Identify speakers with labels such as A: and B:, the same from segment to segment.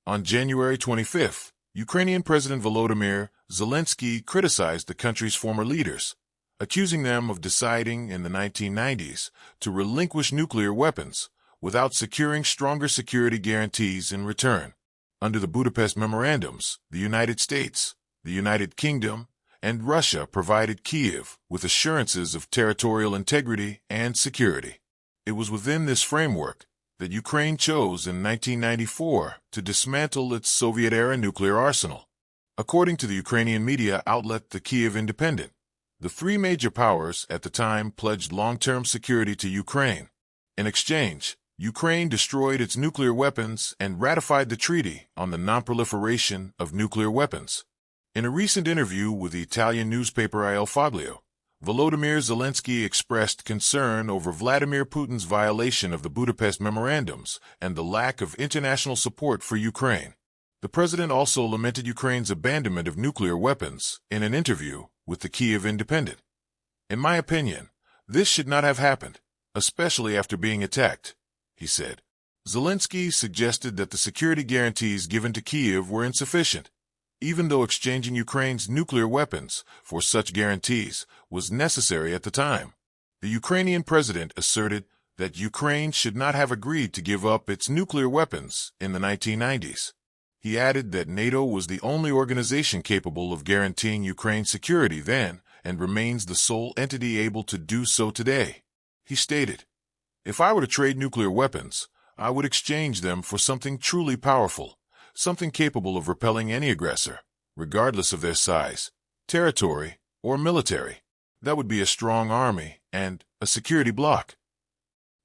A: On January 25th, Ukrainian President Volodymyr Zelensky criticized the country's former leaders, accusing them of deciding in the 1990s to relinquish nuclear weapons without securing stronger security guarantees in return. Under the Budapest Memorandums, the United States, the United Kingdom, and Russia provided Kyiv with assurances of territorial integrity and security. It was within this framework that Ukraine chose in 1994 to dismantle its Soviet-era nuclear arsenal. According to the Ukrainian media outlet The Kyiv Independent, the three major powers at the time pledged long-term security to Ukraine. In exchange, Ukraine destroyed its nuclear weapons and ratified the Treaty on the Non-Proliferation of Nuclear Weapons. In a recent interview with the Italian newspaper Il Foglio, Volodymyr Zelensky expressed concern over Vladimir Putin's violation of the Budapest Memorandums and the lack of international support for Ukraine. The president also lamented Ukraine's abandonment of nuclear weapons in an interview with the Kyiv Independent. "In my opinion, this should not have happened, especially after being attacked," he said. Zelensky suggested that the security guarantees given to Kyiv were insufficient, even though exchanging Ukraine's nuclear weapons for such guarantees was necessary at the time. The Ukrainian president asserted that Ukraine should not have agreed to give up its nuclear weapons in the 1990s. He added that NATO was the only organization capable of guaranteeing Ukraine's security then and remains the sole entity able to do so today. He stated, "If I were to trade nuclear weapons, I would exchange them for something truly powerful, something capable of repelling any aggressor, regardless of their size, territory, or military. That would be a strong army and a security bloc."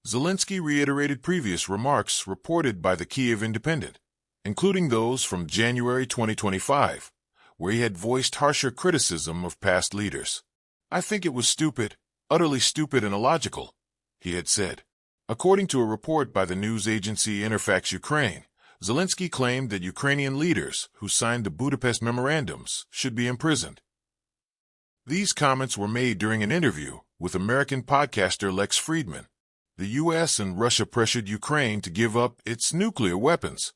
A: Zelensky reiterated previous remarks reported by the Kyiv Independent, including those from January 2025, where he had voiced harsher criticism of past leaders. "I think it was stupid, utterly stupid and illogical," he had said. According to a report by the news agency Interfax Ukraine, Zelensky claimed that Ukrainian leaders who signed the Budapest Memorandums should be imprisoned. These comments were made during an interview with American podcaster Lex Friedman. The U.S. and Russia pressured Ukraine to give up its nuclear weapons,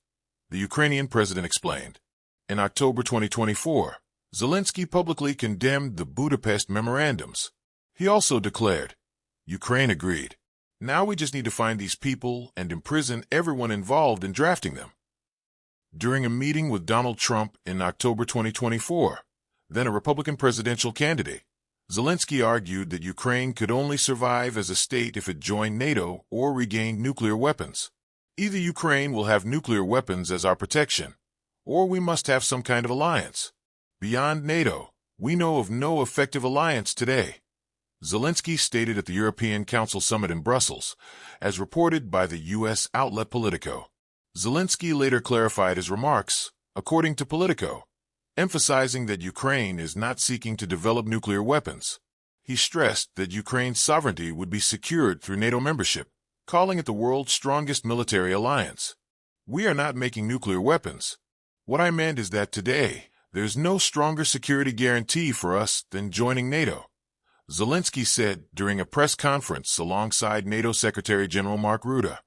A: the Ukrainian president explained. In October 2024, Zelensky publicly condemned the Budapest Memorandums. He also declared, "Ukraine agreed. Now we just need to find these people and imprison everyone involved in drafting them." During a meeting with Donald Trump in October 2024, then a Republican presidential candidate, Zelensky argued that Ukraine could only survive as a state if it joined NATO or regained nuclear weapons. "Either Ukraine will have nuclear weapons as our protection, or we must have some kind of alliance. Beyond NATO, we know of no effective alliance today," Zelensky stated at the European Council summit in Brussels, as reported by the U.S. outlet Politico. Zelensky later clarified his remarks, according to Politico, emphasizing that Ukraine is not seeking to develop nuclear weapons. He stressed that Ukraine's sovereignty would be secured through NATO membership, calling it the world's strongest military alliance. "We are not making nuclear weapons. What I meant is that today, there's no stronger security guarantee for us than joining NATO," Zelensky said during a press conference alongside NATO Secretary General Mark Rutte.